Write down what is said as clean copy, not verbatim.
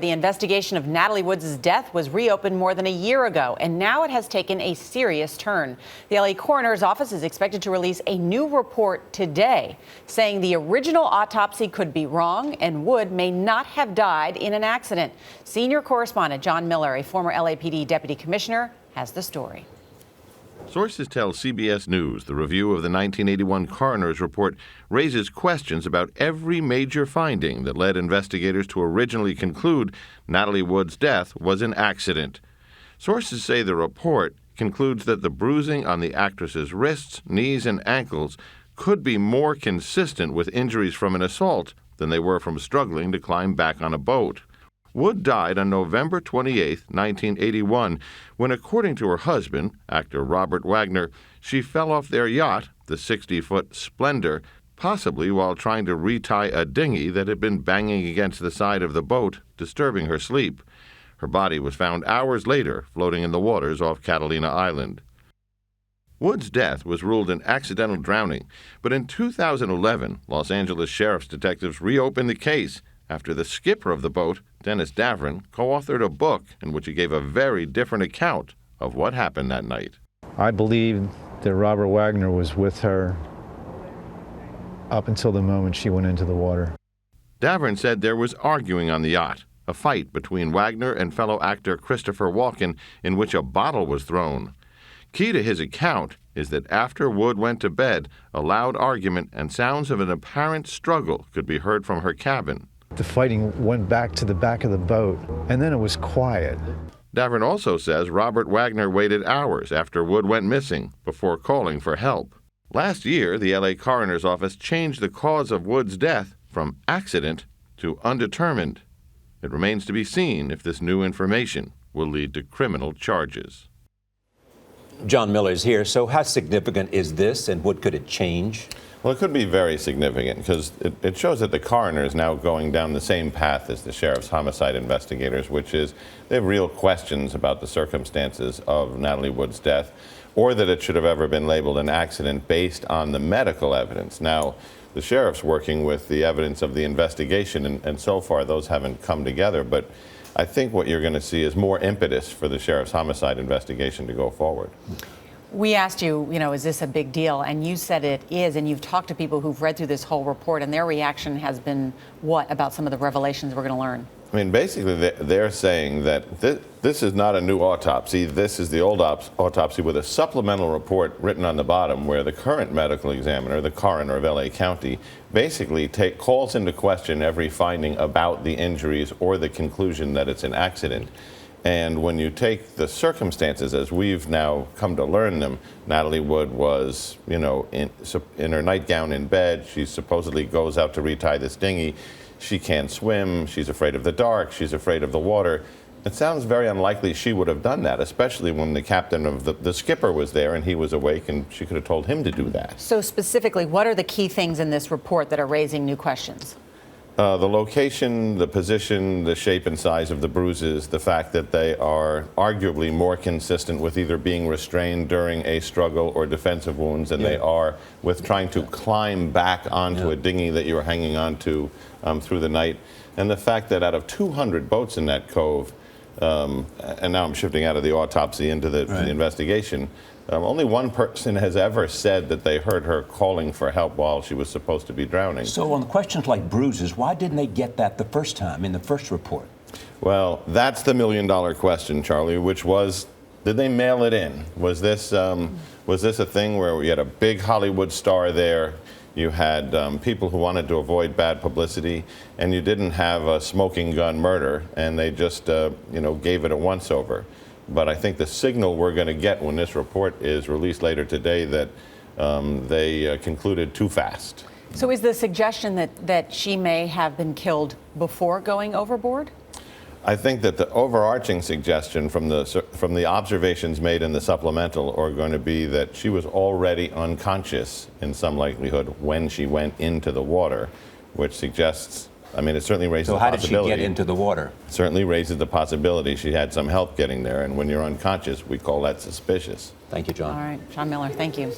The investigation of Natalie Wood's death was reopened more than a year ago, and now it has taken a serious turn. The LA Coroner's office is expected to release a new report today, saying the original autopsy could be wrong and Wood may not have died in an accident. Senior correspondent John Miller, a former LAPD deputy commissioner, has the story. Sources tell CBS News the review of the 1981 coroner's report raises questions about every major finding that led investigators to originally conclude Natalie Wood's death was an accident. Sources say the report concludes that the bruising on the actress's wrists, knees, and ankles could be more consistent with injuries from an assault than they were from struggling to climb back on a boat. Wood died on November 28, 1981, when, according to her husband, actor Robert Wagner, she fell off their yacht, the 60-foot Splendor, possibly while trying to retie a dinghy that had been banging against the side of the boat, disturbing her sleep. Her body was found hours later, floating in the waters off Catalina Island. Wood's death was ruled an accidental drowning, but in 2011, Los Angeles Sheriff's detectives reopened the case after the skipper of the boat, Dennis Davern, co-authored a book in which he gave a very different account of what happened that night. I believe that Robert Wagner was with her up until the moment she went into the water. Davern said there was arguing on the yacht, a fight between Wagner and fellow actor Christopher Walken in which a bottle was thrown. Key to his account is that after Wood went to bed, a loud argument and sounds of an apparent struggle could be heard from her cabin. The fighting went back to the back of the boat, and then it was quiet. Davern also says Robert Wagner waited hours after Wood went missing before calling for help. Last year, the LA Coroner's office changed the cause of Wood's death from accident to undetermined. It remains to be seen if this new information will lead to criminal charges. John Miller is here. So how significant is this, and what could it change? Well, it could be very significant because it shows that the coroner is now going down the same path as the sheriff's homicide investigators, which is they have real questions about the circumstances of Natalie Wood's death, or that it should have ever been labeled an accident based on the medical evidence. Now, the sheriff's working with the evidence of the investigation, and so far those haven't come together, but I think what you're going to see is more impetus for the sheriff's homicide investigation to go forward. We asked you, is this a big deal? And you said it is, and you've talked to people who've read through this whole report, and their reaction has been what about some of the revelations we're going to learn? I mean, basically, they're saying that this is not a new autopsy. This is the old autopsy with a supplemental report written on the bottom where the current medical examiner, the coroner of LA County, basically calls into question every finding about the injuries or the conclusion that it's an accident. And when you take the circumstances as we've now come to learn them, Natalie Wood was, in her nightgown in bed. She supposedly goes out to retie this dinghy. She can't swim. She's afraid of the dark. She's afraid of the water. It sounds very unlikely she would have done that, especially when the captain of the skipper was there and he was awake and she could have told him to do that. So specifically, what are the key things in this report that are raising new questions? The location, the position, the shape and size of the bruises, the fact that they are arguably more consistent with either being restrained during a struggle or defensive wounds than they are with trying to climb back onto a dinghy that you were hanging onto through the night. And the fact that out of 200 boats in that cove, and now I'm shifting out of the autopsy into the investigation, only one person has ever said that they heard her calling for help while she was supposed to be drowning. So on questions like bruises, why didn't they get that the first time in the first report? Well, that's the million-dollar question, Charlie, which was, did they mail it in? Was this a thing where we had a big Hollywood star there, you had people who wanted to avoid bad publicity, and you didn't have a smoking gun murder, and they just gave it a once-over? But I think the signal we're going to get when this report is released later today that they concluded too fast. So is the suggestion that she may have been killed before going overboard? I think that the overarching suggestion from the observations made in the supplemental are going to be that she was already unconscious in some likelihood when she went into the water, which suggests, it certainly raises the possibility. So how did she get into the water? It certainly raises the possibility she had some help getting there, and when you're unconscious, we call that suspicious. Thank you, John. All right, John Miller, thank you.